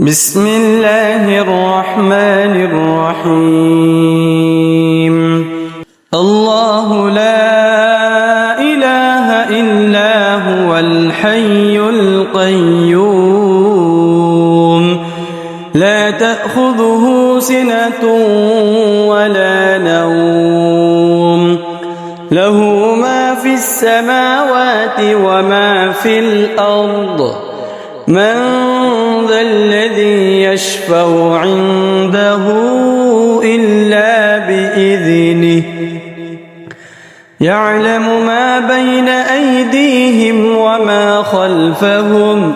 بسم الله الرحمن الرحيم. الله لا إله إلا هو الحي القيوم لا تأخذه سنة ولا نوم له ما في السماوات وما في الأرض من ذا الذي يشفع عنده إلا بإذنه يعلم ما بين أيديهم وما خلفهم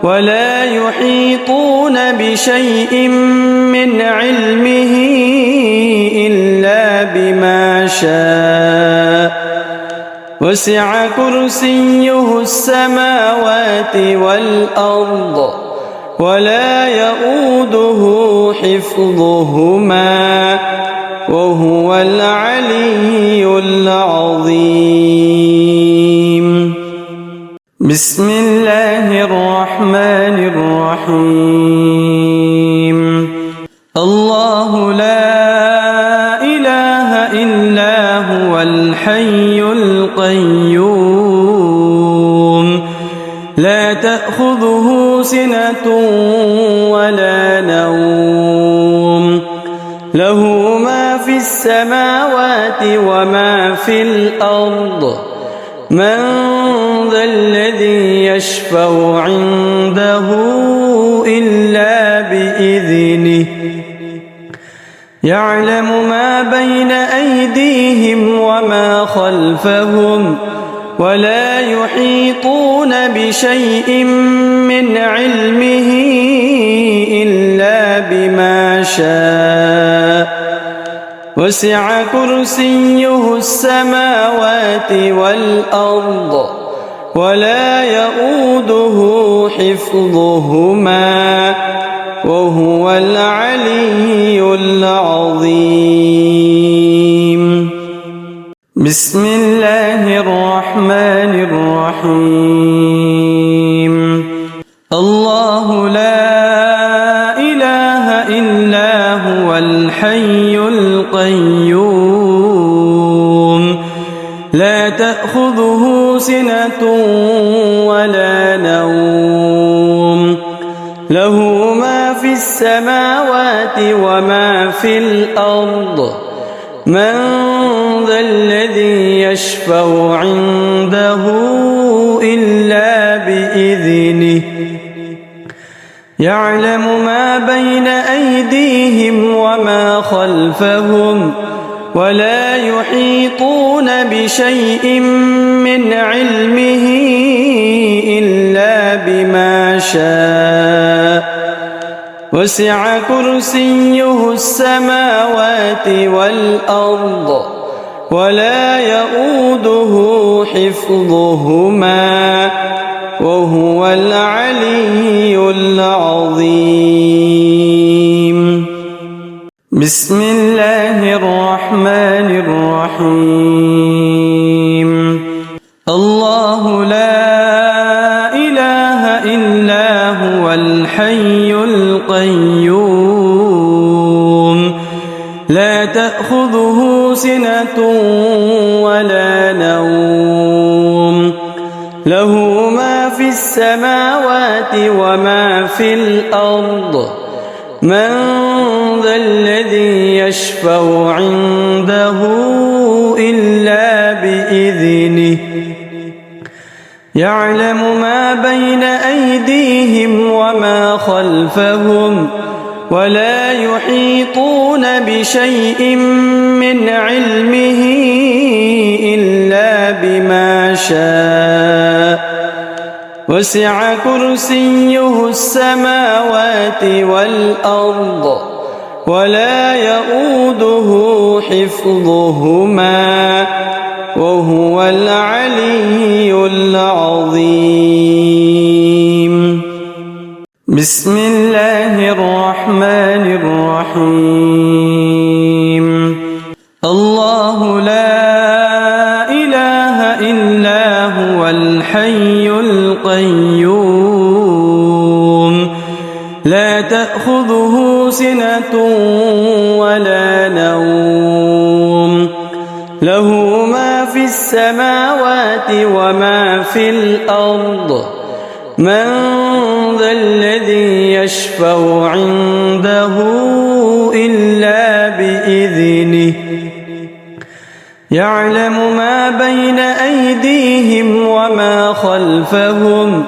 ولا يحيطون بشيء من علمه إلا بما شاء وسع كرسيه السماوات والأرض ولا يؤوده حفظهما وهو العلي العظيم. بسم الله الرحمن الرحيم. الله لا إله إلا هو الحي القيوم لا تأخذه سنة ولا نوم له ما في السماوات وما في الأرض من ذا الذي يشفع عنده إلا بإذنه يعلم ما بين أيديهم وما خلفهم ولا يحيطون بشيء من علمه إلا بما شاء وسع كرسيه السماوات والأرض ولا يؤوده حفظهما وهو العلي العظيم. بسم الله الرحمن الرحيم. الله لا إله إلا هو الحي القيوم لا تأخذه سنة ولا نوم له ما في السماوات وما في الأرض من ذا الذي يشفع عنده إلا بإذنه يعلم ما بين أيديهم وما خلفهم ولا يحيطون بشيء من علمه إلا بما شاء وسع كرسيه السماوات والأرض ولا يؤوده حفظهما وهو العلي العظيم. بسم الله الرحمن الرحيم. الله لا إله إلا هو الحي القيوم لا تأخذه سنة ولا نوم له ما في السماوات وما في الأرض من ذا الذي يشفع عنده إلا بإذنه يعلم ما بين أيديهم وما خلفهم ولا يحيطون بشيء من علمه إلا بما شاء وسع كرسيه السماوات والأرض ولا يؤوده حفظهما وهو العلي العظيم. بسم الله الرحمن الرحيم. الله لا إله إلا هو الحي القيوم لا تأخذه سنة ولا نوم له ما في السماوات وما في الأرض من ذا الذي يشفع عنده إلا بإذنه يعلم ما بين أيديهم وما خلفهم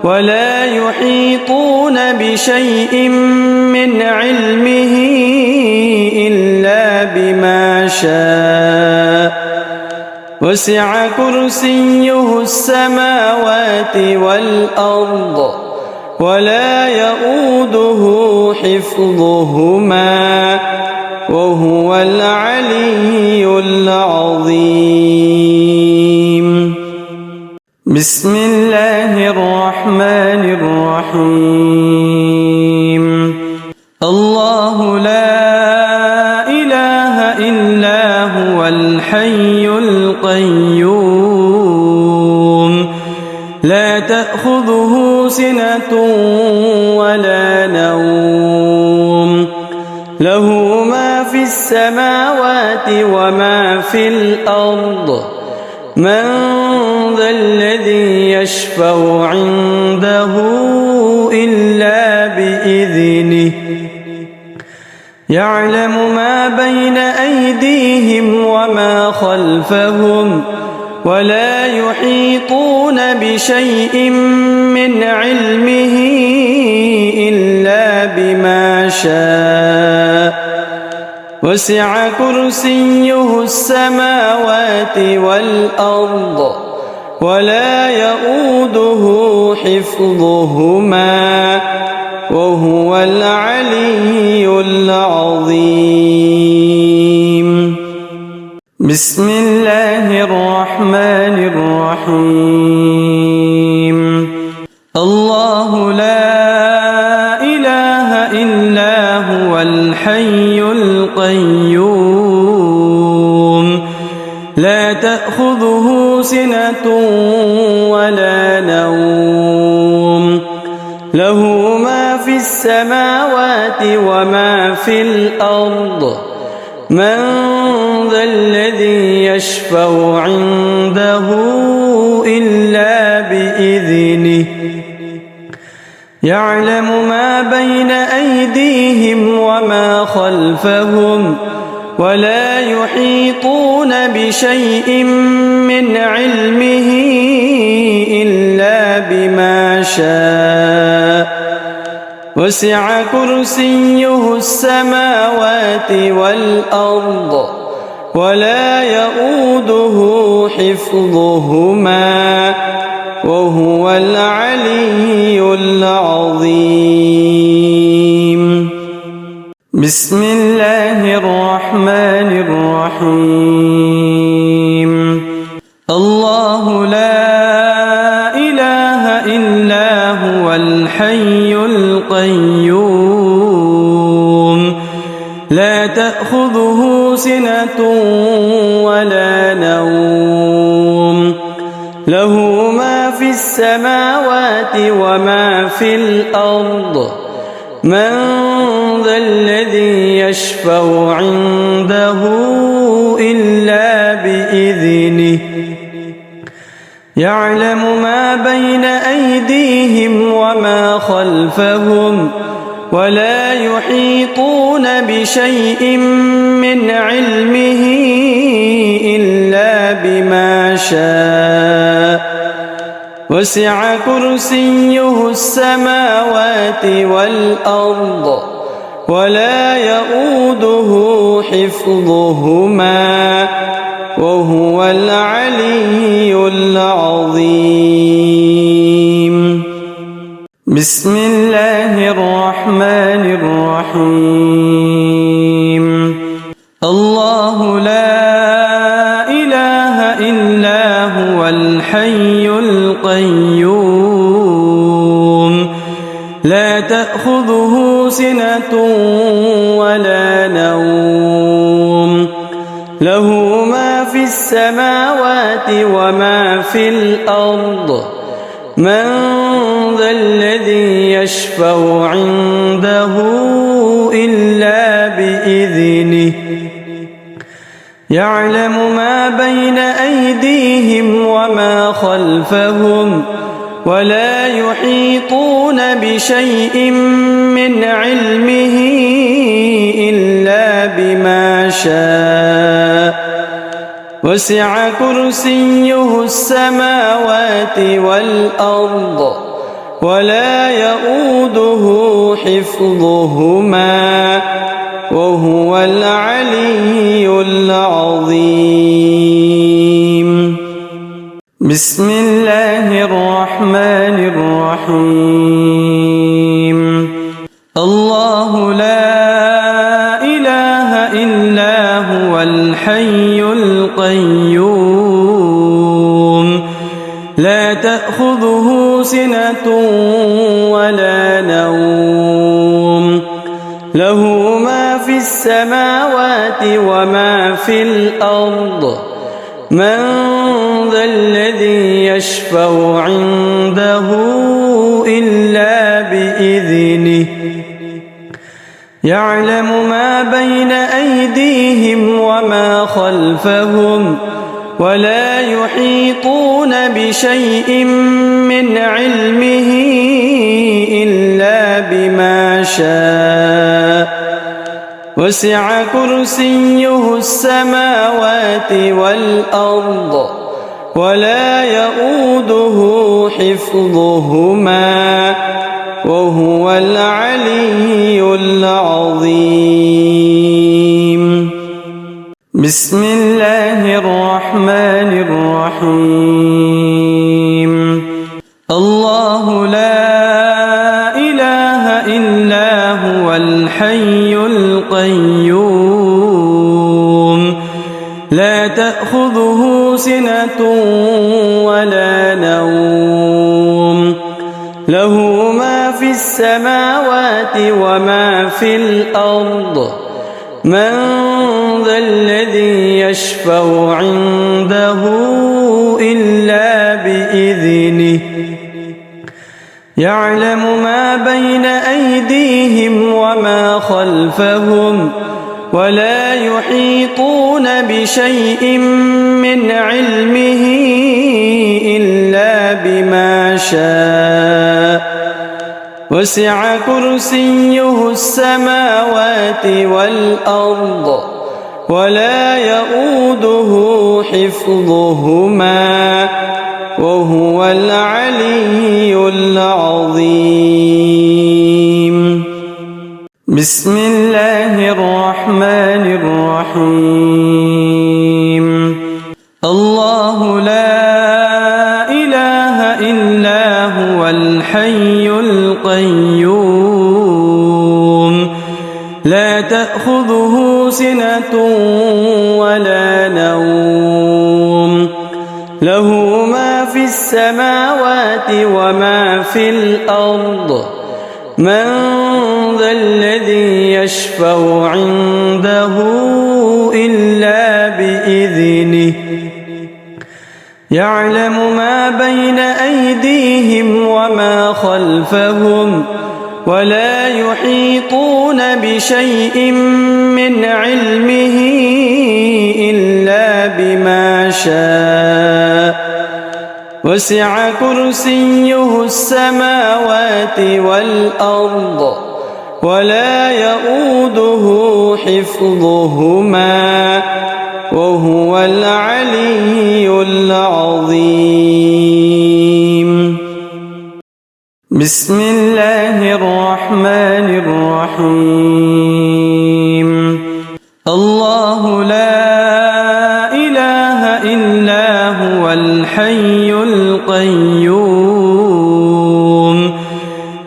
ولا يحيطون بشيء من علمه إلا بما شاء وسع كرسيه السماوات والأرض ولا يؤوده حفظهما وهو العلي العظيم. بسم الله الرحمن الرحيم. الله لا إله إلا هو الحي القيوم لا تأخذه سنة ولا نوم له ما في السماوات وما في الأرض من ذا الذي يشفع عنده إلا بإذنه يعلم ما بين أيديهم وما خلفهم ولا يحيطون بشيء من علمه إلا بما شاء وسع كرسيه السماوات والأرض ولا يؤوده حفظهما وهو العلي العظيم. بسم الله الرحمن الرحيم. الله لا إله إلا هو الحي القيوم لا تأخذه سنة ولا نوم له ما في السماوات وما في الأرض من ذا الذي يشفع عنده إلا بإذنه يعلم ما بين أيديهم وما خلفهم ولا يحيطون بشيء من علمه إلا بما شاء وسع كرسيه السماوات والأرض ولا يؤوده حفظهما وهو العلي العظيم. بسم الله الرحمن الرحيم. الله لا إله إلا هو الحي القيوم لا تأخذه سنة ولا نوم له ما في السماوات وما في الأرض من ذا الذي يشفع عنده إلا بإذنه يعلم ما بين أيديهم وما خلفهم ولا يحيطون بشيء من علمه إلا بما شاء وسع كرسيه السماوات والأرض ولا يؤوده حفظهما وهو العلي العظيم. بسم الله الرحمن الرحيم. الله لا إله إلا هو الحي القيوم لا تأخذه سنة ولا نوم له ما في السماوات وما في الأرض من ذا الذي يشفع عنده إلا بإذنه يعلم ما بين أيديهم وما خلفهم ولا يحيطون بشيء من علمه إلا بما شاء وسع كرسيه السماوات والأرض ولا يؤوده حفظهما وهو العلي العظيم. بسم الله الرحمن الرحيم. الله لا إله إلا هو الحي القيوم لا تأخذه سنة ولا نوم له ما في السماوات وما في الأرض من ذا الذي يشفع عنده إلا بإذنه يعلم ما بين أيديهم وما خلفهم ولا يحيطون بشيء من علمه إلا بما شاء وسع كرسيه السماوات والأرض ولا يؤوده حفظهما وهو العلي العظيم. بسم الله الرحمن الرحيم. الله لا إله إلا هو الحي القيوم لا تأخذه سنة ولا نوم له ما في السماوات وما في الأرض من ذا الذي يشفع عنده إلا بإذنه يعلم ما بين أيديهم وما خلفهم ولا يحيطون بشيء من علمه إلا بما شاء وسع كرسيه السماوات والأرض ولا يؤوده حفظهما وهو العلي العظيم. بسم الله الرحمن الرحيم. الله لا إله إلا هو الحي القيوم لا تأخذه سنة ولا نوم له ما في السماوات وما في الأرض من ذا الذي يشفع عنده إلا بإذنه يعلم ما بين أيديهم وما خلفهم ولا يحيطون بشيء من علمه إلا بما شاء وسع كرسيه السماوات والأرض ولا يؤوده حفظهما وهو العلي العظيم. بسم الله الرحمن الرحيم. الله لا إله إلا هو الحي القيوم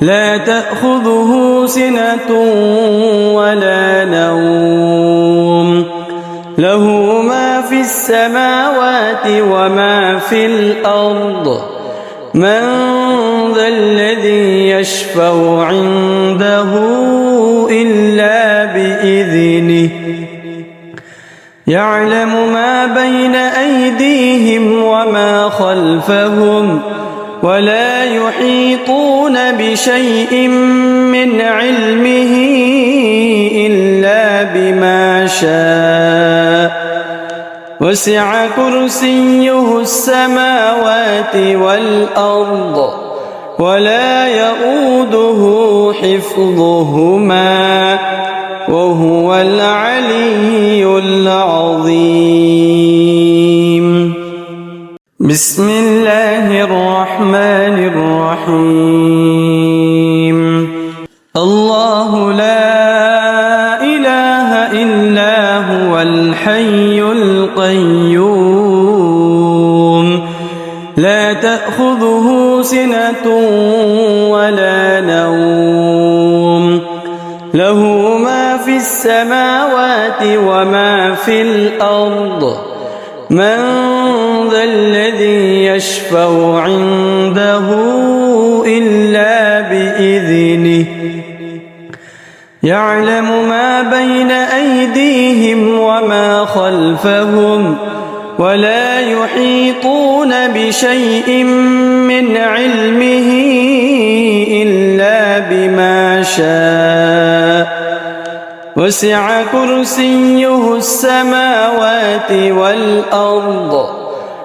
لا تأخذه سنة ولا نوم له ما في السماوات وما في الأرض من ذا الذي يشفع عنده إلا بإذنه يعلم ما بين أيديهم وما خلفهم ولا يحيطون بشيء من علمه إلا بما شاء وسع كرسيه السماوات والأرض ولا يؤوده حفظهما وهو العلي العظيم. بسم الله الرحمن الرحيم. الله لا إله إلا هو الحي القيوم لا تأخذه سنة ولا نوم له ما في السماوات وما في الأرض من ذا الذي يشفع عنده إلا بإذنه يعلم ما بين أيديهم وما خلفهم ولا يحيطون بشيء من علمه إلا بما شاء وسع كرسيه السماوات والأرض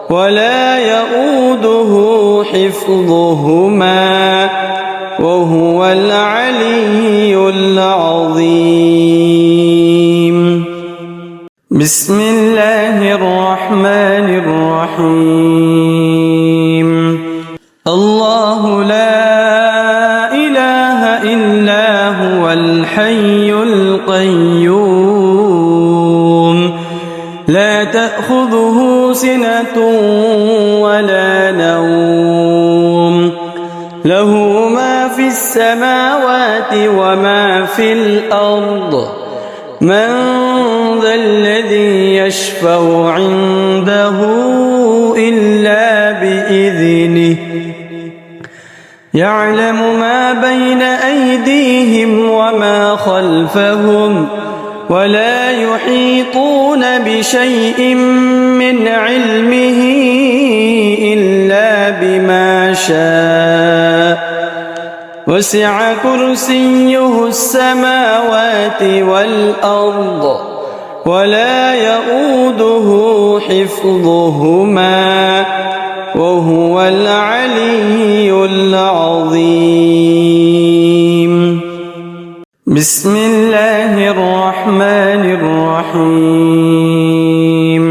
ولا يؤوده حفظهما وهو العلي العظيم. بسم الله الرحمن الرحيم. الله لا إله إلا هو الحي القيوم لا تأخذه سنة ولا نوم له ما في السماوات وما في الأرض من ذا الذي يشفع عنده إلا بإذنه يعلم ما بين أيديهم وما خلفهم ولا يحيطون بشيء من علمه إلا بما شاء وسع كرسيه السماوات والأرض ولا يؤوده حفظهما وهو العلي العظيم. بسم الله الرحمن الرحيم.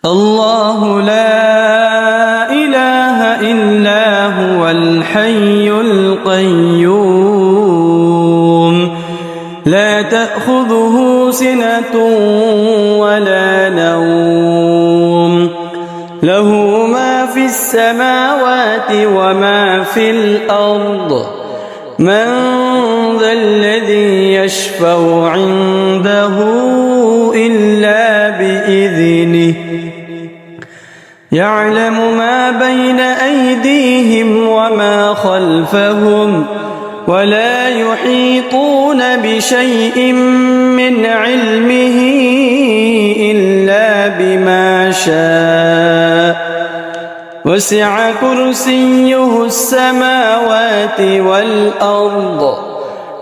الله لا إله إلا هو الحي القيوم لا تأخذه سنة ولا نوم له ما في السماوات وما في الأرض من ذا الذي يشفع عنده إلا بإذنه يعلم ما بين أيديهم وما خلفهم ولا يحيطون بشيء من علمه إلا بما شاء وسع كرسيه السماوات والأرض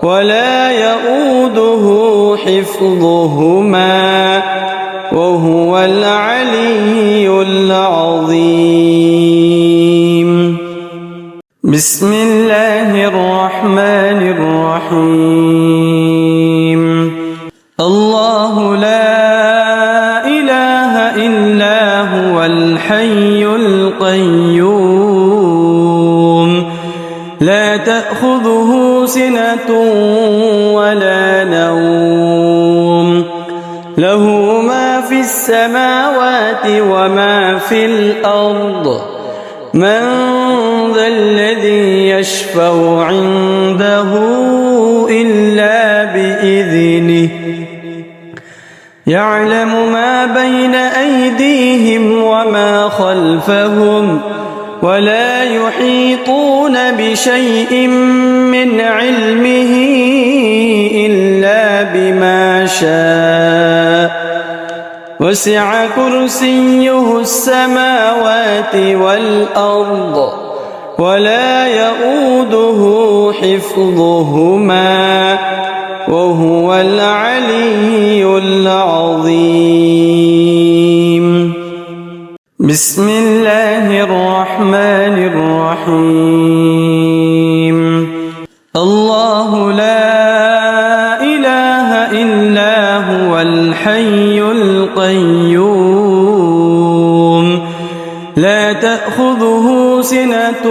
ولا يؤوده حفظهما وهو العلي العظيم. بسم الله الرحمن الرحيم. الله لا إله إلا هو الحي القيوم لا تأخذه سنة ولا نوم له ما في السماوات وما في الأرض من ذا الذي يشفع عنده إلا بإذنه يعلم ما بين أيديهم وما خلفهم ولا يحيطون بشيء من علمه إلا بما شاء وسع كرسيه السماوات والأرض ولا يؤوده حفظهما وهو العلي العظيم. بسم الله الرحمن الرحيم. الله لا إله إلا هو الحي القيوم لا تأخذه سنة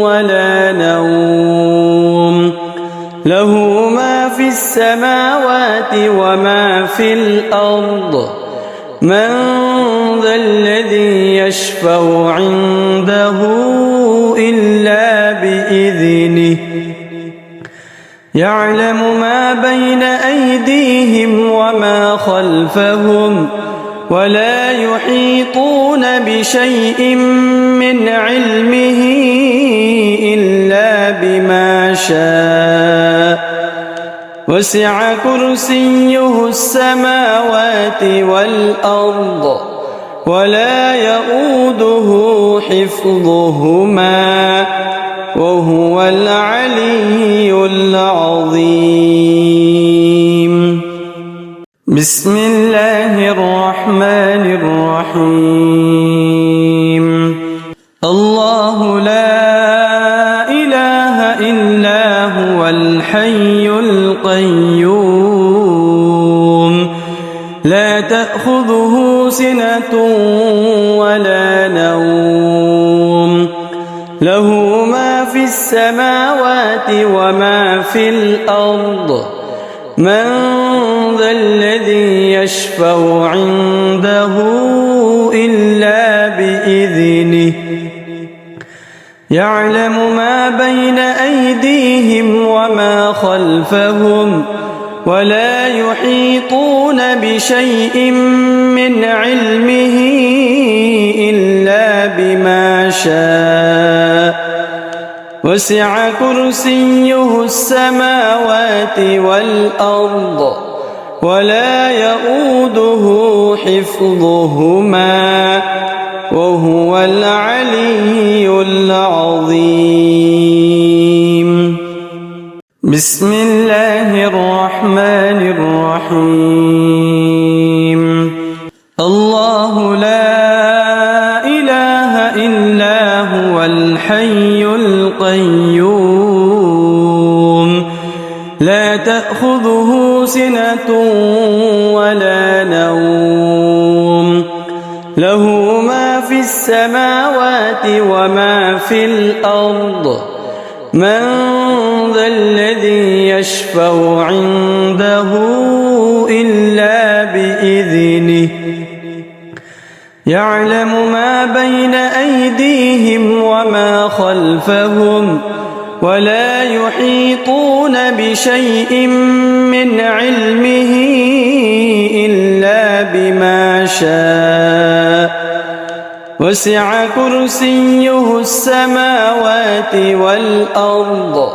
ولا نوم له ما في السماوات وما في الأرض من ذا الذي يشفع عنده إلا بإذنه يعلم ما بين أيديهم وما خلفهم ولا يحيطون بشيء من علمه إلا بما شاء وسع كرسيه السماوات والأرض ولا يؤوده حفظهما وهو العلي العظيم. بسم الله الرحمن الرحيم. الله لا إله إلا هو الحي القيوم لا تأخذه سنة ولا نوم له ما في السماوات وما في الأرض من ذا الذي يشفع عنده إلا بإذنه يعلم ما بين أيديهم وما خلفهم ولا يحيطون بشيء من علمه إلا بما شاء وسع كرسيه السماوات والأرض ولا يؤوده حفظهما وهو العلي العظيم. بسم الله الرحمن الرحيم. الله لا إله إلا هو الحي القيوم لا تأخذه سنة ولا نوم له ما في السماوات وما في الأرض من ذا الذي يشفع عنده إلا بإذنه يعلم ما بين أيديهم وما خلفهم ولا يحيطون بشيء من علمه إلا بما شاء وسع كرسيه السماوات والأرض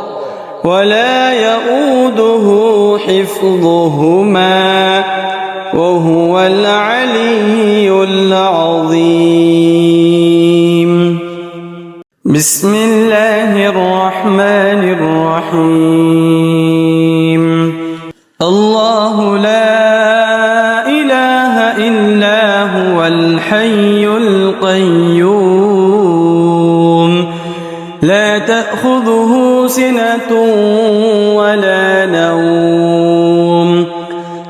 ولا يؤوده حفظهما وهو العلي العظيم. بسم الله الرحمن الرحيم. الله لا إله إلا هو الحي القيوم لا تأخذه سنة ولا نوم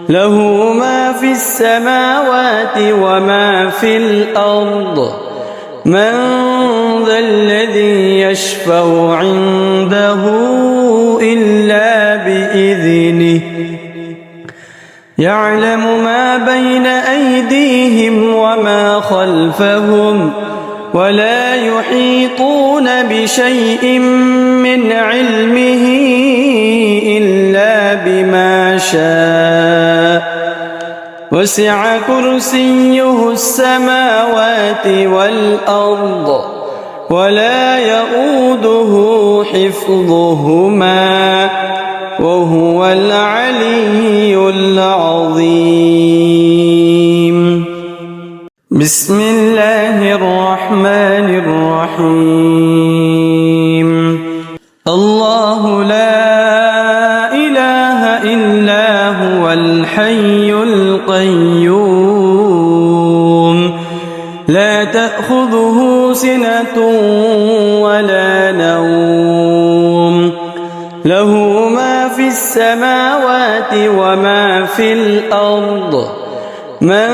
له ما في السماوات وما في الأرض من ذا الذي يشفع عنده إلا بإذنه يعلم ما بين أيديهم وما خلفهم ولا يحيطون بشيء من علمه إلا بما شاء وسع كرسيه السماوات والأرض ولا يؤوده حفظهما وهو العلي العظيم. بسم الله الرحمن الرحيم. إلا هو الحي القيوم لا تأخذه سنة ولا نوم له ما في السماوات وما في الأرض من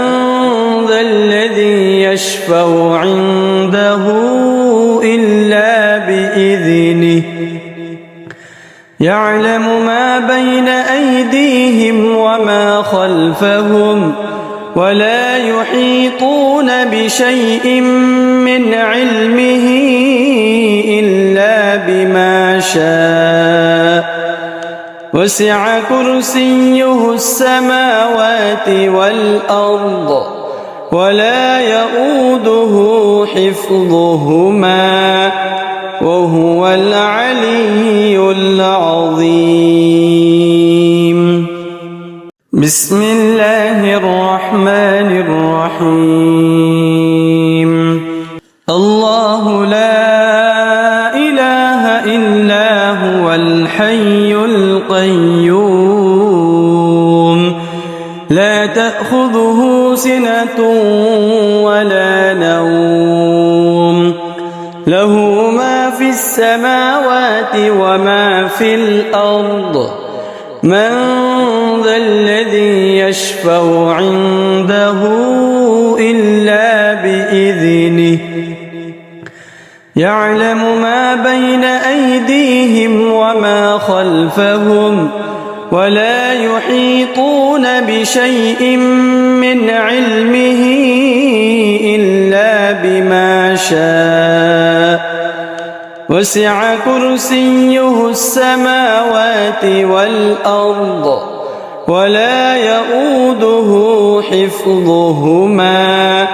ذا الذي يشفع عنده إلا بإذنه يعلم ما بين أيديهم وما خلفهم ولا يحيطون بشيء من علمه إلا بما شاء وسع كرسيه السماوات والأرض ولا يؤوده حفظهما وهو العلي العظيم بسم الله الرحمن الرحيم الله لا إله إلا هو الحي القيوم لا تأخذه سنة ولا نوم له ما في السماوات وما في الأرض من ذا الذي يشفع عنده إلا بإذنه يعلم ما بين أيديهم وما خلفهم ولا يحيطون بشيء من علمه إلا بما شاء وسع كرسيه السماوات والأرض ولا يؤوده حفظهما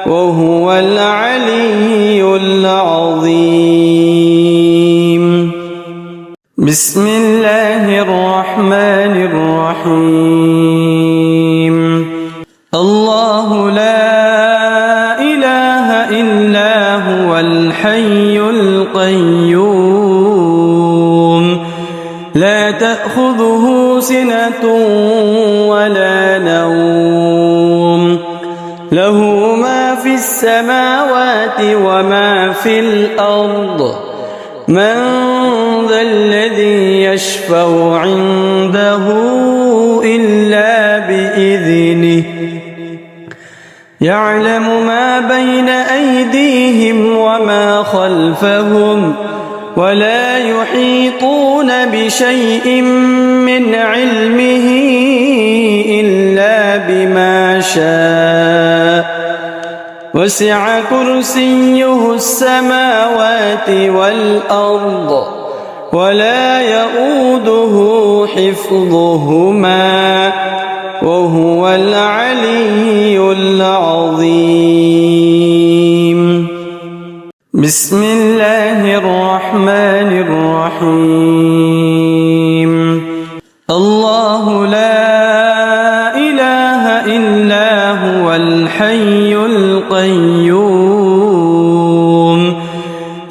وهو العلي العظيم بسم الله الرحمن الرحيم الله لا إله إلا هو الحي القيوم لا تأخذه سنة ولا نوم له ما في السماوات وما في الأرض من ذا الذي يشفع عنده إلا بإذنه يعلم ما بين أيديهم وما خلفهم ولا يحيطون بشيء من علمه إلا بما شاء وسع كرسيه السماوات والأرض ولا يؤوده حفظهما وهو العلي العظيم بسم الله الرحمن الرحيم الله لا إله إلا هو الحي القيوم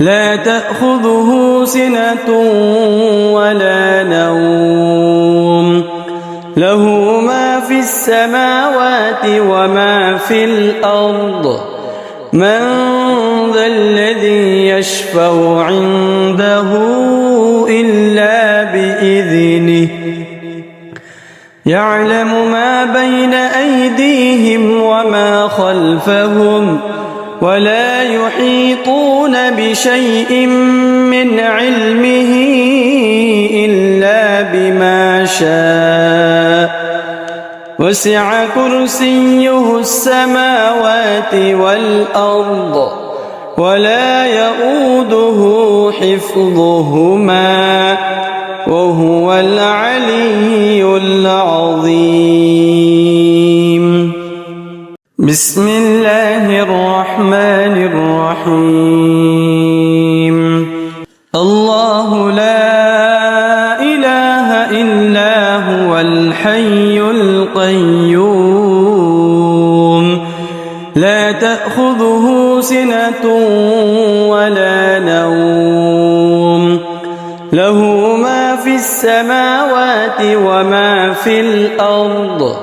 لا تأخذه سنة ولا نوم له ما في السماوات وما في الأرض من ذا الذي يشفع عنده إلا بإذنه يعلم ما بين أيديهم وما خلفهم ولا يحيطون بشيء من علمه إلا بما شاء وسع كرسيه السماوات والأرض ولا يؤوده حفظهما وهو العلي العظيم بسم الله الرحمن الرحيم الله لا إله إلا هو الحي القيوم لا تأخذه سنة ولا نوم له ما في السماوات السماوات وما في الأرض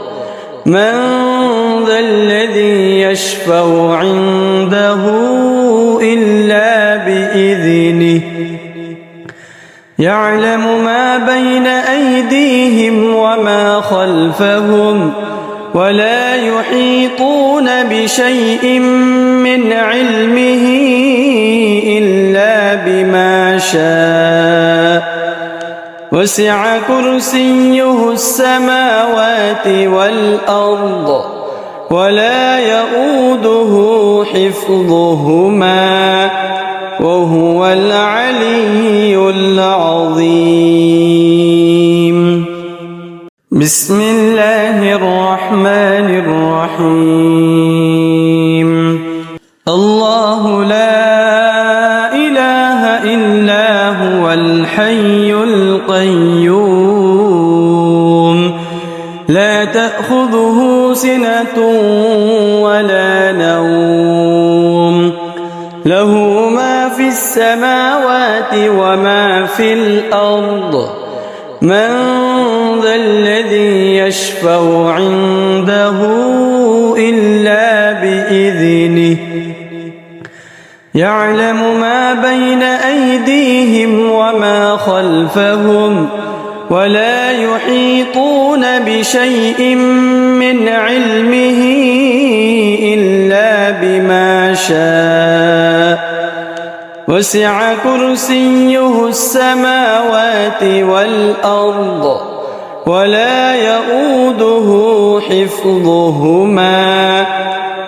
من ذا الذي يشفع عنده إلا بإذنه يعلم ما بين أيديهم وما خلفهم ولا يحيطون بشيء من علمه إلا بما شاء وسع كرسيه السماوات والأرض ولا يؤوده حفظهما وهو العلي العظيم. بسم الله الرحمن الرحيم. الله لا إله إلا هو الحي القيوم لا تأخذه سنة ولا نوم له ما في السماوات وما في الأرض من ذا الذي يشفع عنده إلا بإذنه يعلم ما بين أيديهم وما خلفهم ولا يحيطون بشيء من علمه إلا بما شاء وسع كرسيه السماوات والأرض ولا يؤوده حفظهما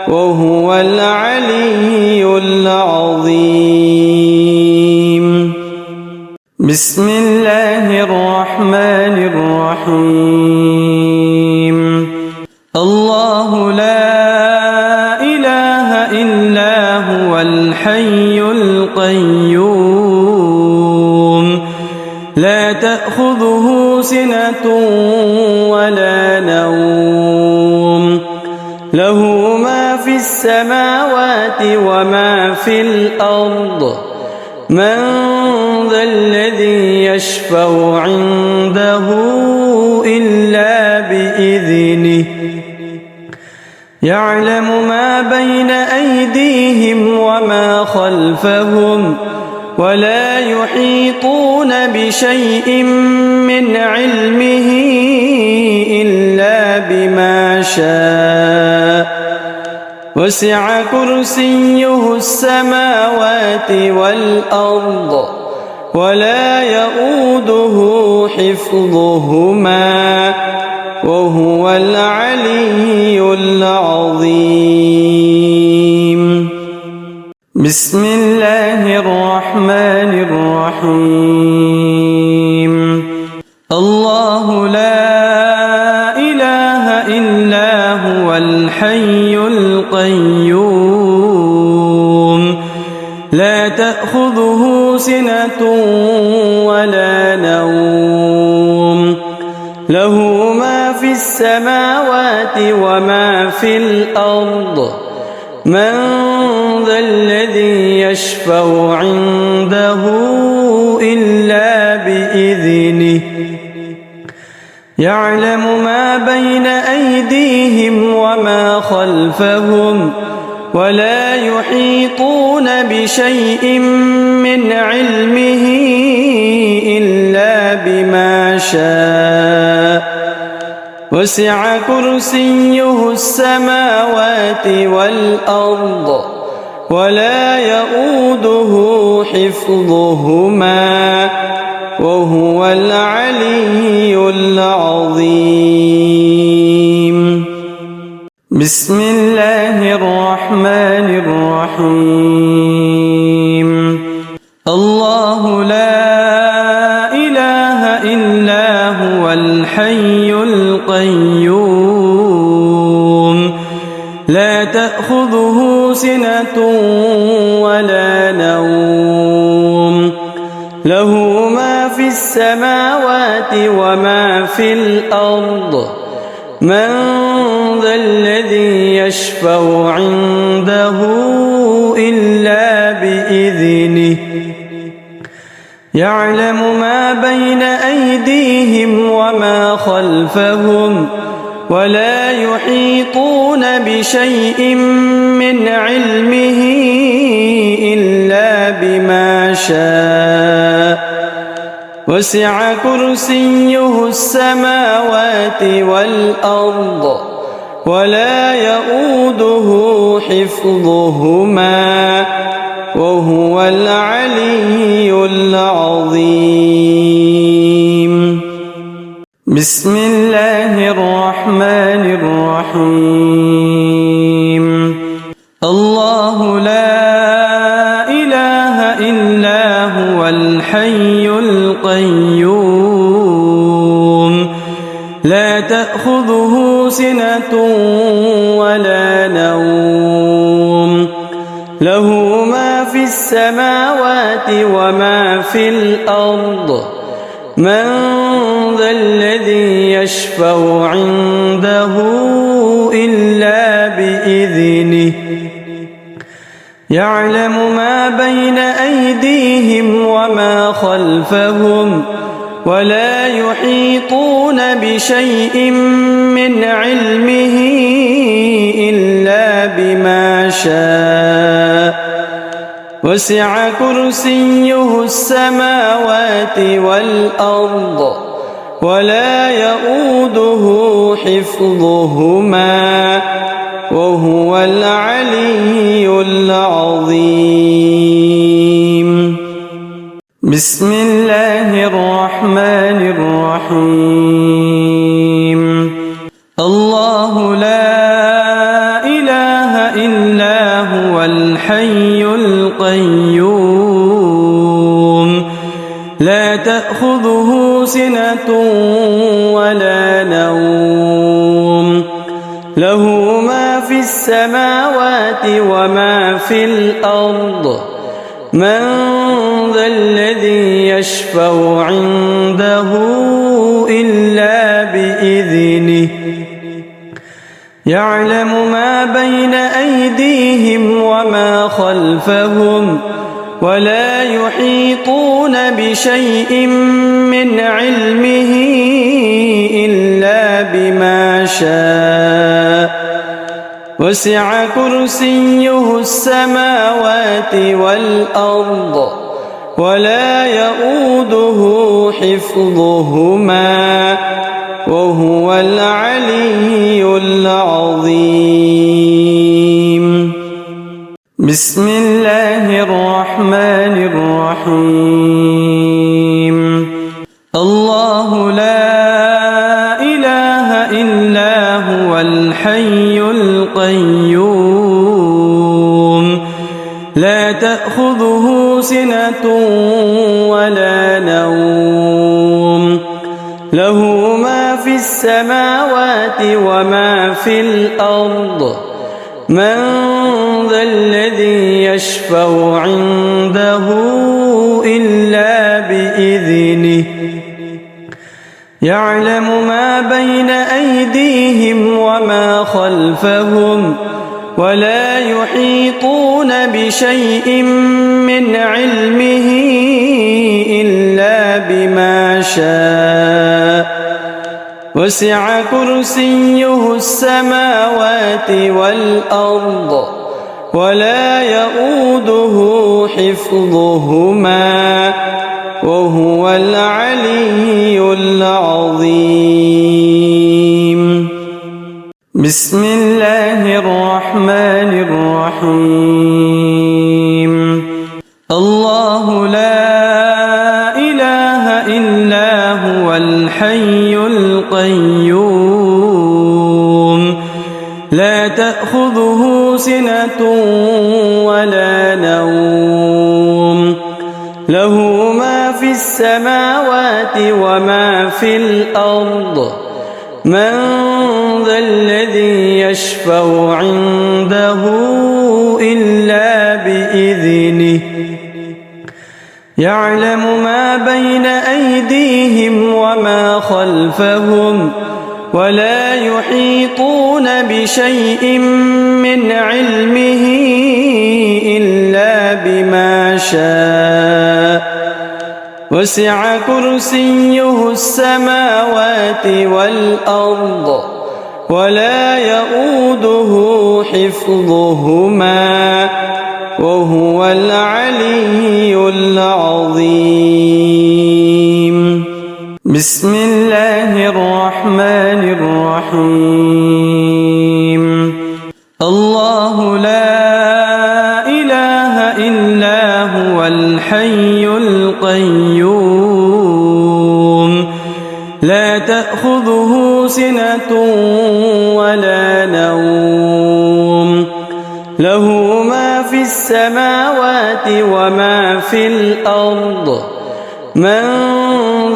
وهو العلي العظيم. بسم الله الرحمن الرحيم. الله لا إله إلا هو الحي القيوم لا تأخذه سنة ولا نوم له ما في السماوات وما في الأرض من ذا الذي يشفع عنده إلا بإذنه يعلم ما بين أيديهم وما خلفهم ولا يحيطون بشيء من علمه إلا بما شاء وسع كرسيه السماوات والأرض ولا يؤوده حفظهما وهو العلي العظيم. بسم الله الرحمن الرحيم. الله لا إله إلا هو الحي القيوم لا تأخذه سنة ولا نوم له ما في السماوات وما في الأرض من ذا الذي يشفع عنده إلا بإذنه يعلم ما بين أيديهم وما خلفهم ولا يحيطون بشيء من علمه إلا بما شاء وسع كرسيه السماوات والأرض ولا يؤوده حفظهما وهو العلي العظيم. بسم الله الرحمن الرحيم. الله لا إله إلا هو الحي القيوم لا تأخذه سنة ولا نوم له ما في السماوات وما في الأرض من ذا الذي يشفع عنده إلا بإذنه يعلم ما بين أيديهم وما خلفهم ولا يحيطون بشيء من علمه إلا بما شاء وسع كرسيه السماوات والأرض ولا يؤوده حفظهما وهو العلي العظيم. بسم الله الرحمن الرحيم. الله لا إله إلا هو الحي القيوم لا تأخذه سنة ولا نوم له ما في السماوات وما في الأرض من ذا الذي يشفع عنده إلا بإذنه يعلم ما بين أيديهم وما خلفهم ولا يحيطون بشيء من علمه إلا بما شاء وسع كرسيه السماوات والأرض ولا يؤوده حفظهما وهو العلي العظيم. بسم الله الرحمن الرحيم. الله لا إله إلا هو الحي القيوم لا تأخذه سنة ولا نوم له ما في السماوات وما في الأرض من ذا الذي يشفع عنده إلا بإذنه يعلم ما بين أيديهم وما خلفهم ولا يحيطون بشيء من علمه إلا بما شاء وسع كرسيه السماوات والأرض ولا يؤوده حفظهما وهو العلي العظيم. بسم الله الرحمن الرحيم. الله لا إله إلا هو الحي القيوم لا تأخذه سنة ولا نوم له ما في السماوات وما في الأرض من ذا الذي يشفع عنده إلا بإذنه يعلم ما بين أيديهم وما خلفهم ولا يحيطون بشيء من علمه إلا بما شاء وسع كرسيه السماوات والأرض ولا يؤوده حفظهما وهو العلي العظيم. بسم الله الرحمن الرحيم. الله لا إله إلا هو الحي القيوم لا تأخذه سنة ولا نوم له ما في السماوات وما في الأرض من ذا الذي يشفع عنده إلا بإذنه يعلم ما بين أيديهم وما خلفهم ولا يحيطون بشيء من علمه إلا بما شاء وسع كرسيه السماوات والأرض ولا يؤوده حفظهما وهو العلي العظيم. بسم الله الرحمن الرحيم. الله لا إله إلا هو الحي القيوم لا تأخذه سنة ولا نوم له ما في السماوات وما في الأرض من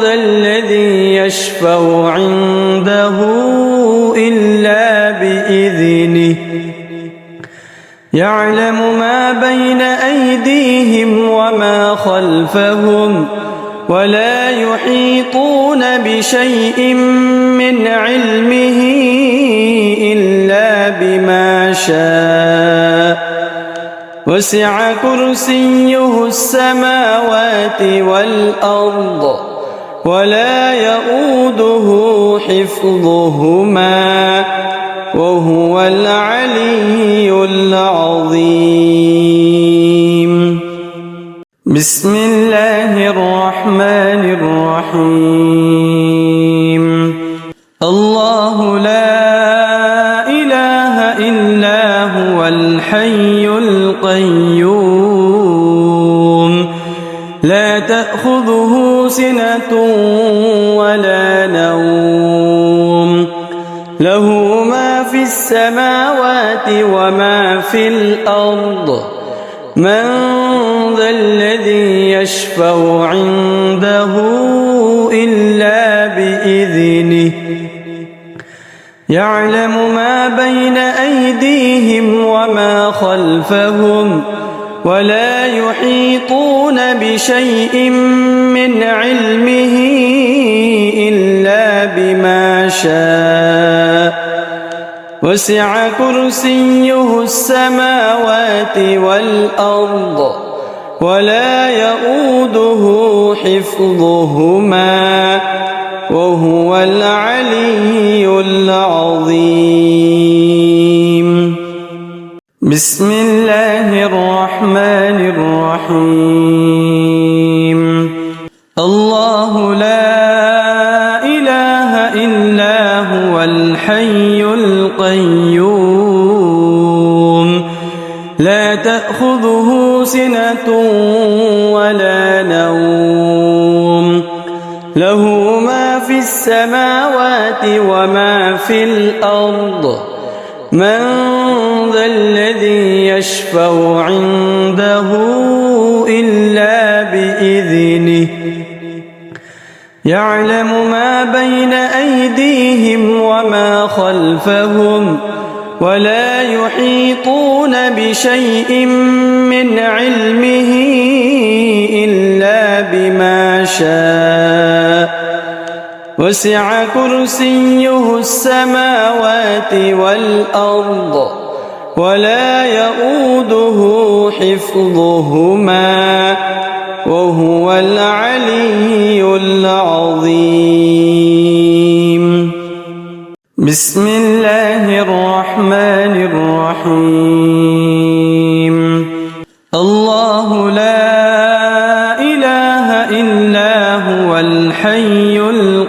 ذا الذي يشفع عنده إلا بإذنه يعلم ما بين أيديهم وما خلفهم ولا يحيطون بشيء من علمه إلا بما شاء وسع كرسيه السماوات والأرض ولا يؤوده حفظهما وهو العلي العظيم. بسم الله الرحمن الرحيم. الله لا إله إلا هو الحي القيوم لا تأخذه سنة ولا نوم له ما في السماوات وما في الأرض من ذا الذي يشفع عنده إلا بإذنه يعلم ما بين أيديهم وما خلفهم ولا يحيطون بشيء من علمه إلا بما شاء وسع كرسيه السماوات والأرض ولا يؤوده حفظهما وهو العلي العظيم. بسم الله الرحمن الرحيم. الله لا إله إلا هو الحي القيوم لا تأخذه سنة ولا نوم له ما في السماوات وما في الأرض من ذا الذي يشفع عنده إلا بإذنه يعلم ما بين أيديهم وما خلفهم ولا يحيطون بشيء من علمه إلا بما شاء وسع كرسيه السماوات والأرض ولا يؤوده حفظهما وهو العلي العظيم. بسم الله الرحمن الرحيم. الله لا إله إلا هو الحي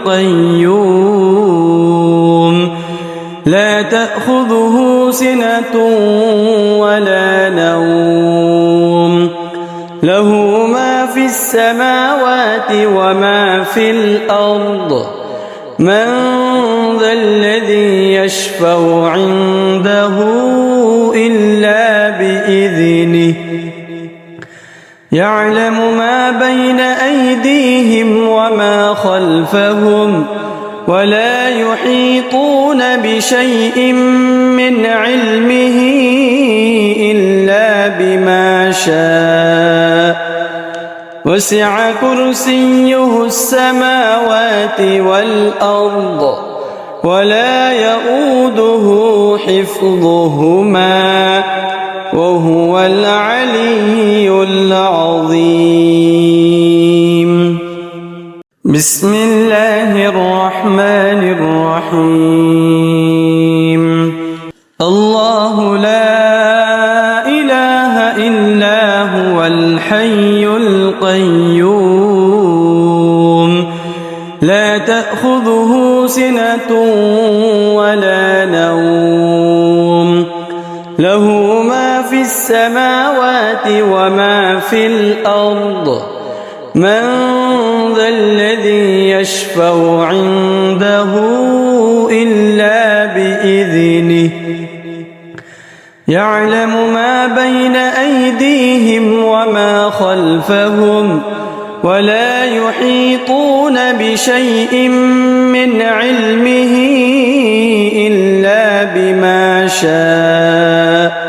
القيوم لا تأخذه سنة ولا نوم له ما في السماوات وما في الأرض من ذا الذي يشفع عنده إلا بإذنه يعلم ما بين أيديهم وما خلفهم ولا يحيطون بشيء من علمه إلا بما شاء وسع كرسيه السماوات والأرض ولا يؤوده حفظهما وهو العلي العظيم. بسم الله الرحمن الرحيم الله لا إله إلا هو الحي القيوم لا تأخذه سنة ولا نوم له ما في السماوات وما في الأرض من ذا الذي يشفع عنده إلا بإذنه يعلم ما بين أيديهم وما خلفهم ولا يحيطون بشيء من علمه إلا بما شاء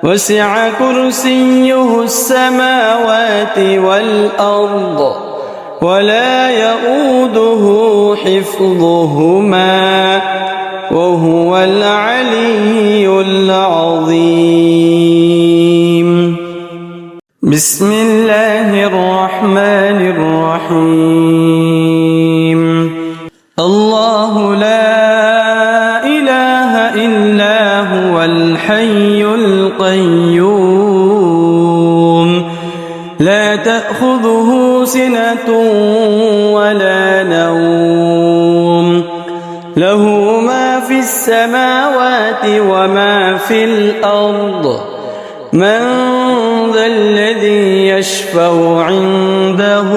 وسع كرسيه السماوات والأرض ولا يؤوده حفظهما وهو العلي العظيم بسم الله الرحمن الرحيم الله لا إله إلا هو الحي القيوم لا تأخذه سنة ولا نوم له ما في السماوات وما في الأرض من ذا الذي يشفع عنده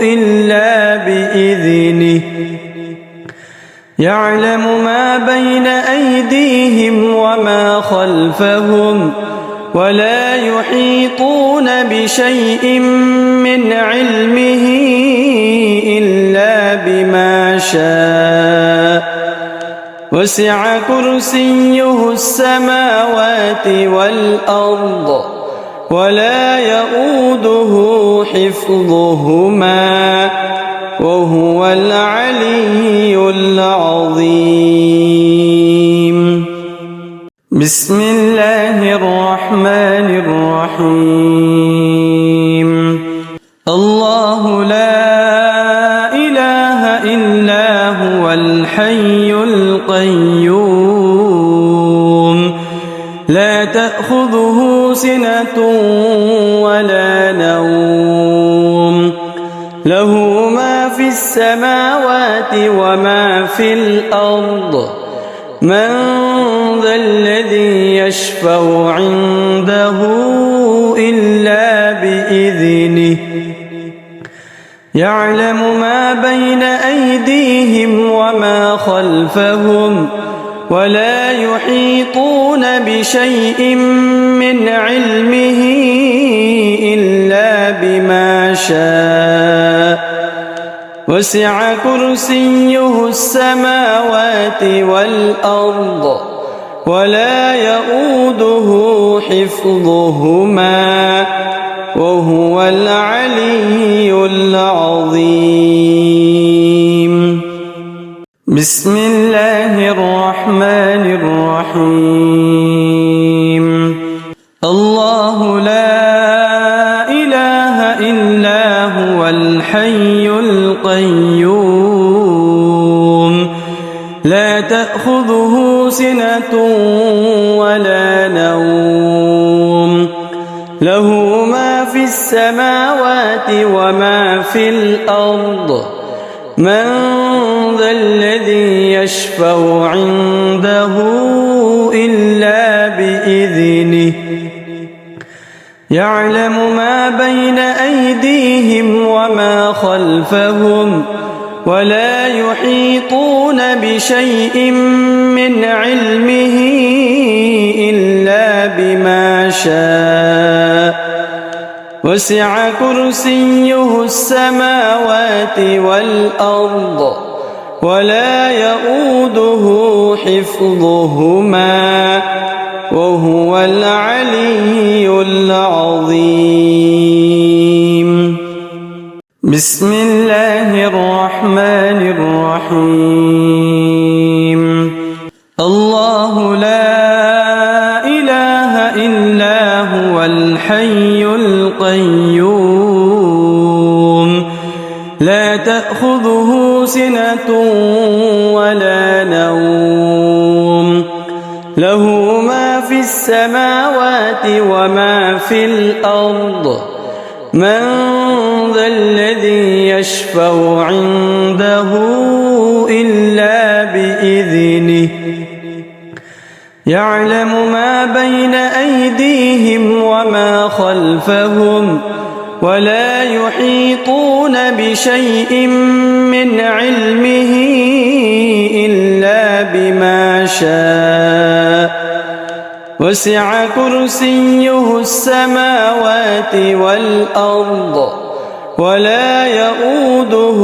إلا بإذنه يعلم ما بين أيديهم وما خلفهم ولا يحيطون بشيء من علمه إلا بما شاء وسع كرسيه السماوات والأرض ولا يؤوده حفظهما وهو العلي العظيم بسم الله الرحمن الرحيم الله لا إله إلا هو الحي القيوم لا تأخذه سنة ولا نوم له ما في السماوات وما في الأرض من ذا الذي يشفع عنده إلا بإذنه يعلم ما بين أيديهم وما خلفهم ولا يحيطون بشيء من علمه إلا بما شاء وسع كرسيه السماوات والأرض ولا يؤوده حفظهما وهو العلي العظيم بسم الله الرحمن الرحيم الله لا إله إلا هو الحي القيوم لا تأخذه سنة ولا نوم له ما في السماوات وما في الأرض من ذا الذي يشفع عنده إلا بإذنه يعلم ما بين أيديهم وما خلفهم ولا يحيطون بشيء من علمه إلا بما شاء وسع كرسيه السماوات والأرض ولا يؤوده حفظهما وهو العلي العظيم بسم الله الرحمن الرحيم الله لا إله إلا هو الحي القيوم لا له ما في السماوات وما في الأرض من ذا الذي يشفع عنده إلا بإذنه يعلم ما بين أيديهم وما خلفهم ولا يحيطون بشيء من علمه إلا بما شاء وسع كرسيه السماوات والأرض ولا يؤوده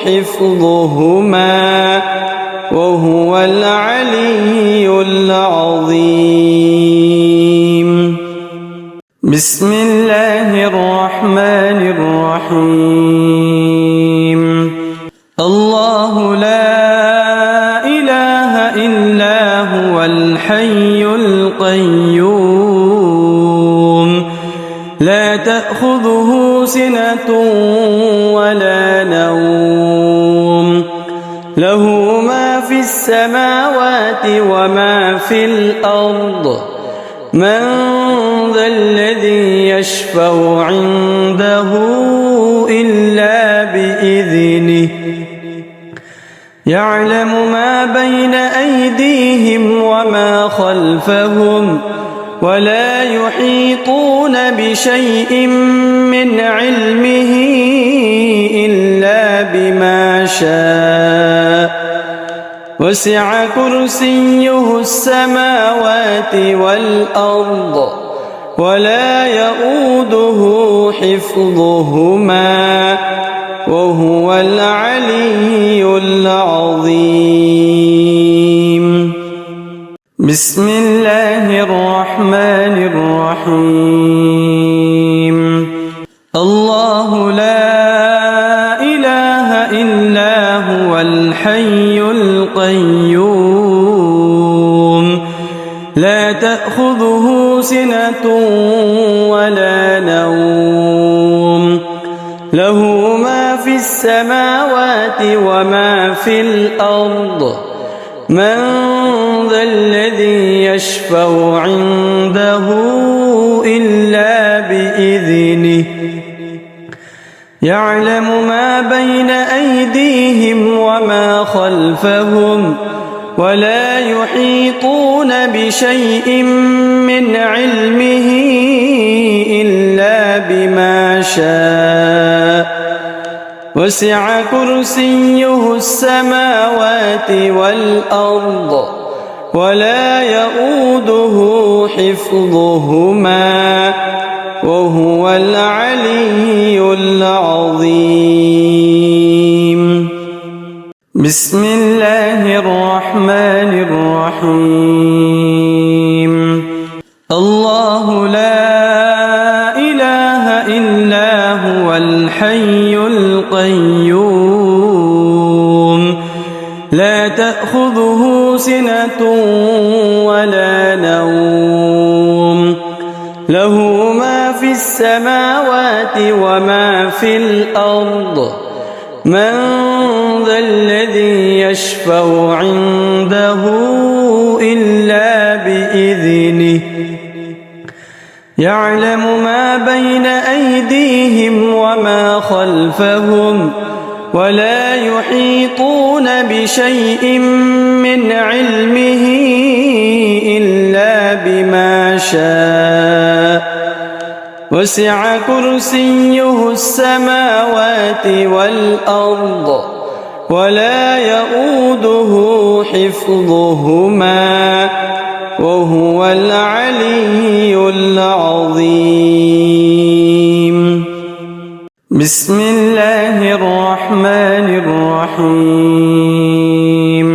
حفظهما وهو العلي العظيم. بسم الله الرحمن الرحيم. الله لا إله إلا هو الحي القيوم لا تأخذه سنة ولا نوم له ما في السماوات وما في الأرض من ذا الذي يشفع عنده إلا بإذنه يعلم ما بين أيديهم وما خلفهم ولا يحيطون بشيء من علمه إلا بما شاء وسع كرسيه السماوات والأرض ولا يؤوده حفظهما وهو العلي العظيم. بسم الله الرحمن الرحيم. الله لا إله إلا هو الحي القيوم لا تأخذه سنة ولا نوم له ما في السماوات وما في الأرض من ذا الذي يشفع عنده إلا بإذنه يعلم ما بين أيديهم وما خلفهم ولا يحيطون بشيء من علمه إلا بما شاء وسع كرسيه السماوات والأرض ولا يؤوده حفظهما وهو العلي العظيم. بسم الله الرحمن الرحيم. الله لا إله إلا هو الحي القيوم لا تأخذه سنة ولا نوم له ما في السماوات وما في الأرض من ذا الذي يشفع عنده إلا بإذنه يعلم ما بين أيديهم وما خلفهم ولا يحيطون بشيء من علمه إلا بما شاء وسع كرسيه السماوات والأرض ولا يؤوده حفظهما وهو العلي العظيم. بسم الله الرحمن الرحيم.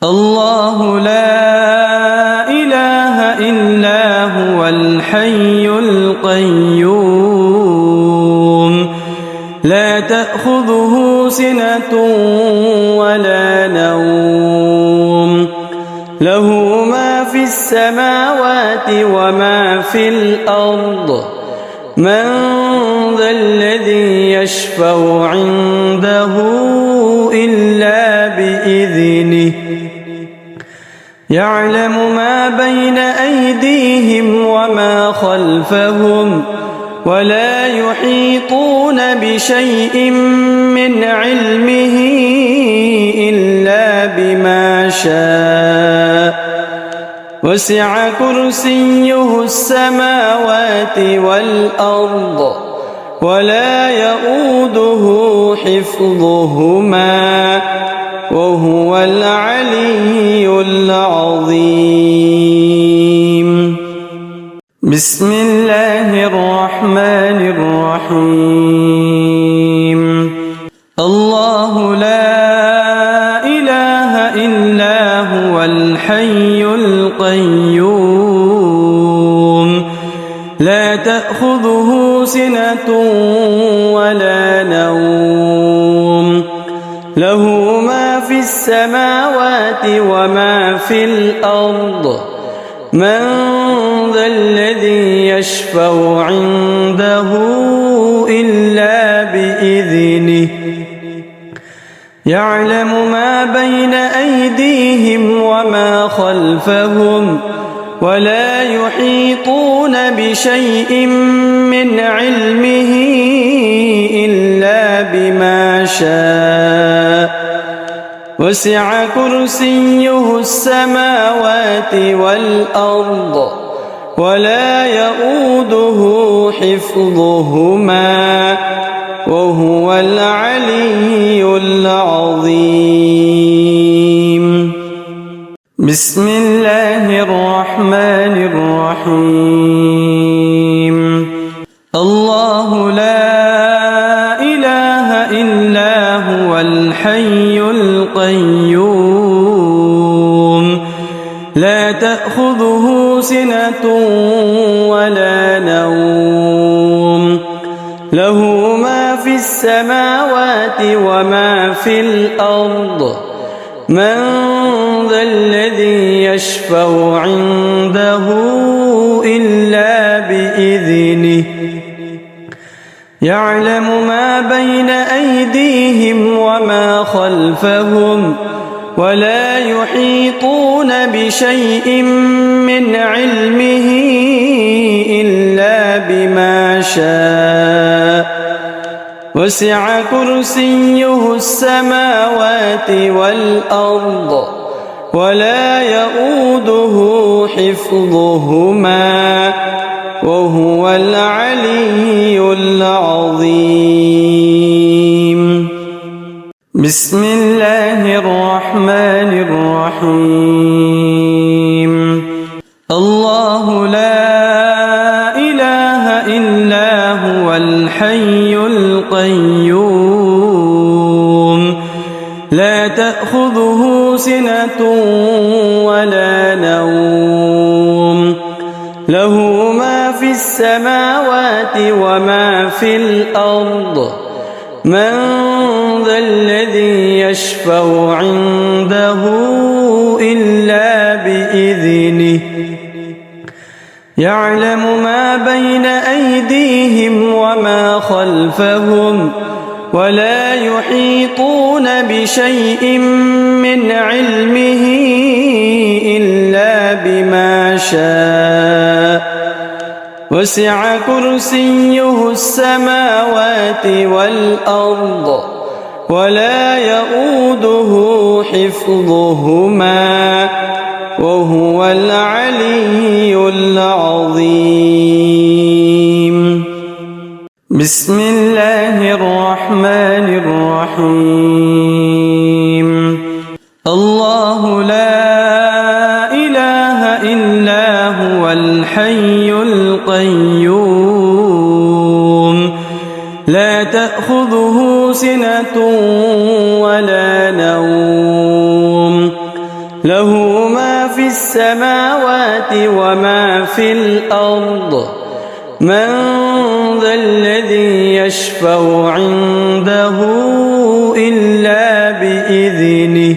الله لا إله إلا هو الحي القيوم لا تأخذه سنة ولا نوم له ما في السماوات وما في الأرض من ذا الذي يشفع عنده إلا بإذنه يعلم ما بين أيديهم وما خلفهم ولا يحيطون بشيء من علمه إلا بما شاء وسع كرسيه السماوات والأرض ولا يؤوده حفظهما وهو العلي العظيم. بسم الله الرحمن الرحيم. الله لا إله إلا هو الحي القيوم لا تأخذه سنة ولا نوم له ما في السماوات وما في الأرض من ذا الذي يشفع عنده إلا بإذنه يعلم ما بين أيديهم وما خلفهم ولا يحيطون بشيء من علمه إلا بما شاء وسع كرسيه السماوات والأرض ولا يؤوده حفظهما وهو العلي العظيم. بسم الله الرحمن الرحيم. الله لا إله إلا هو الحي القيوم لا تأخذه سنة ولا نوم له ما في السماوات وما في الأرض من ذا الذي يشفع عنده إلا بإذنه يعلم ما بين أيديهم وما خلفهم ولا يحيطون بشيء من علمه إلا بما شاء وسع كرسيه السماوات والأرض ولا يؤوده حفظهما وهو العلي العظيم. بسم الله الرحمن الرحيم. الله لا إله إلا هو الحي القيوم لا تأخذه سنة ولا نوم له ما في السماوات وما في الأرض من ذا الذي يشفع عنده إلا بإذنه يعلم ما بين أيديهم وما خلفهم ولا يحيطون بشيء من علمه إلا بما شاء وسع كرسيه السماوات والأرض ولا يؤوده حفظهما وهو العلي العظيم. بسم الله الرحمن الرحيم. الله لا إله إلا هو الحي القيوم لا تأخذه سنة ولا نوم له ما في السماوات وما في الأرض من ذا الذي يشفع عنده إلا بإذنه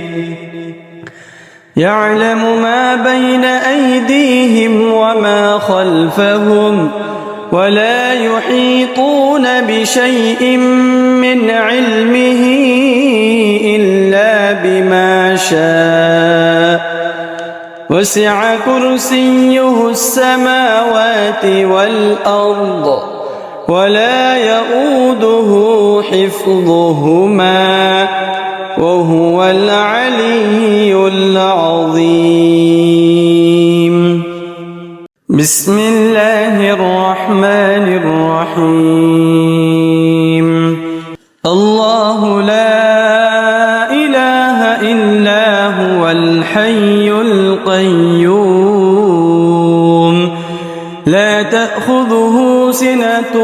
يعلم ما بين أيديهم وما خلفهم ولا يحيطون بشيء من علمه إلا بما شاء وسع كرسيه السماوات والأرض ولا يؤوده حفظهما وهو العلي العظيم. بسم الله الرحمن الرحيم. الله لا إله إلا هو الحي القيوم لا تأخذه سنة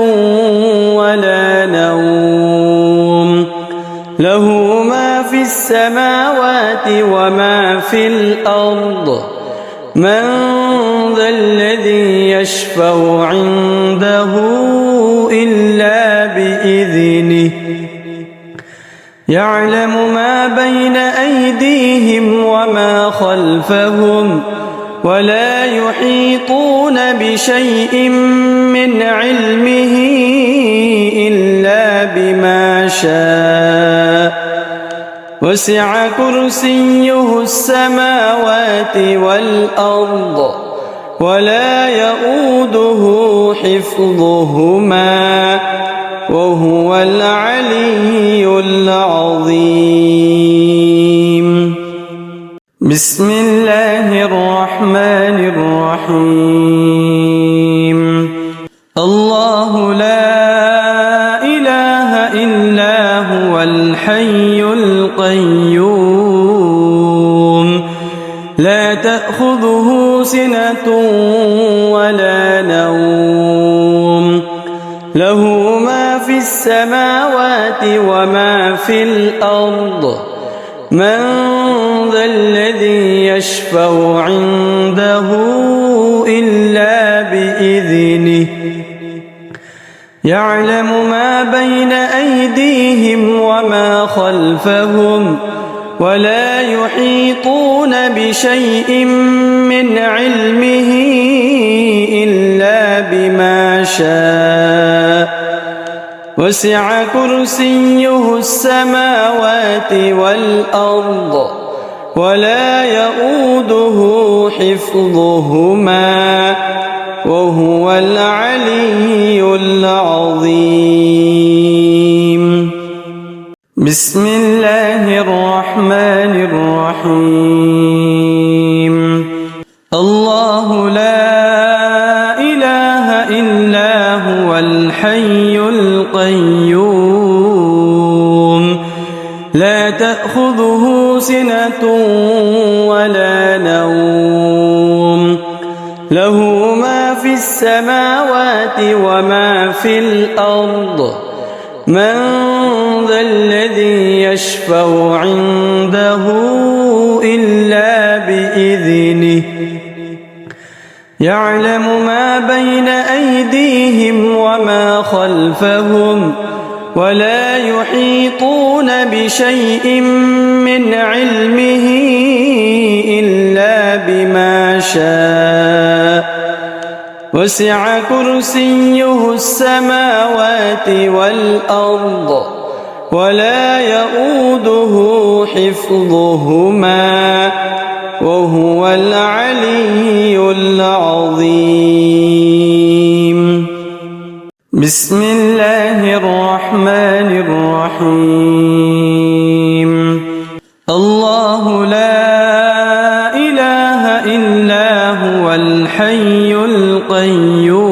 ولا نوم له ما في السماوات وما في الأرض من ذا الذي يشفع عنده إلا بإذنه يعلم ما بين أيديهم وما خلفهم ولا يحيطون بشيء من علمه إلا بما شاء وسع كرسيه السماوات والأرض ولا يؤوده حفظهما وهو العلي العظيم. بسم الله الرحمن الرحيم. الله لا إله إلا هو الحي القيوم لا تأخذه سنة ولا نوم له ما في السماوات وما في الأرض من ذا الذي يشفع عنده إلا بإذنه يعلم ما بين أيديهم وما خلفهم ولا يحيطون بشيء من علمه إلا بما شاء وسع كرسيه السماوات والأرض ولا يؤوده حفظهما وهو العلي العظيم. بسم الله الرحمن الرحيم. الله لا إله إلا هو الحي القيوم لا تأخذه سنة ولا نوم له ما في السماوات وما في الأرض من ذا الذي يشفع عنده إلا بإذنه يعلم ما بين أيديهم وما خلفهم ولا يحيطون بشيء من علمه إلا بما شاء وسع كرسيه السماوات والأرض ولا يؤوده حفظهما وهو العلي العظيم. بسم الله الرحمن الرحيم. الله لا إله إلا هو الحي القيوم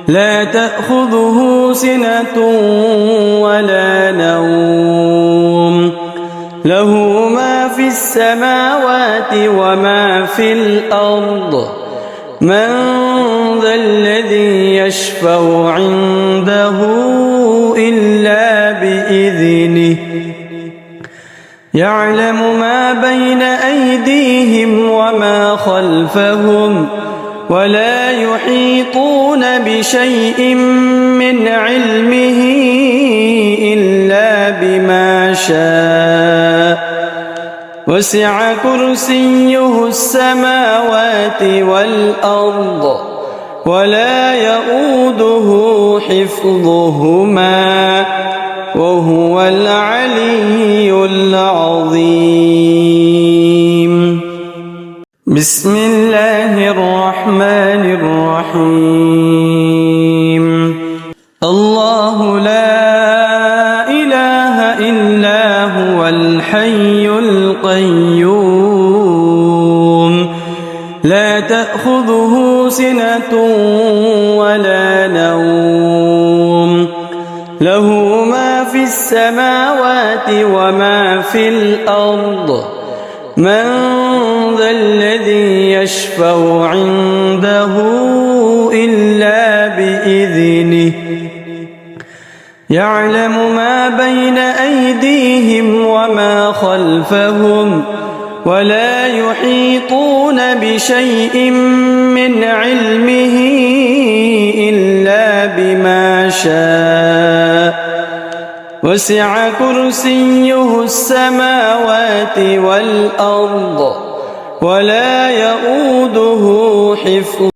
لا تأخذه سنة ولا نوم له ما في السماوات وما في الأرض من ذا الذي يشفع عنده إلا بإذنه يعلم ما بين أيديهم وما خلفهم ولا يحيطون بشيء من علمه إلا بما شاء وسع كرسيه السماوات والأرض ولا يؤوده حفظهما وهو العلي العظيم. بسم الله الرحمن الرحيم الله لا إله إلا هو الحي القيوم لا تأخذه سنة ولا نوم له ما في السماوات وما في الأرض من ذا الذي يشفع عنده إلا بإذنه يعلم ما بين أيديهم وما خلفهم ولا يحيطون بشيء من علمه إلا بما شاء وسع كرسيه السماوات والأرض ولا يؤوده حفظهما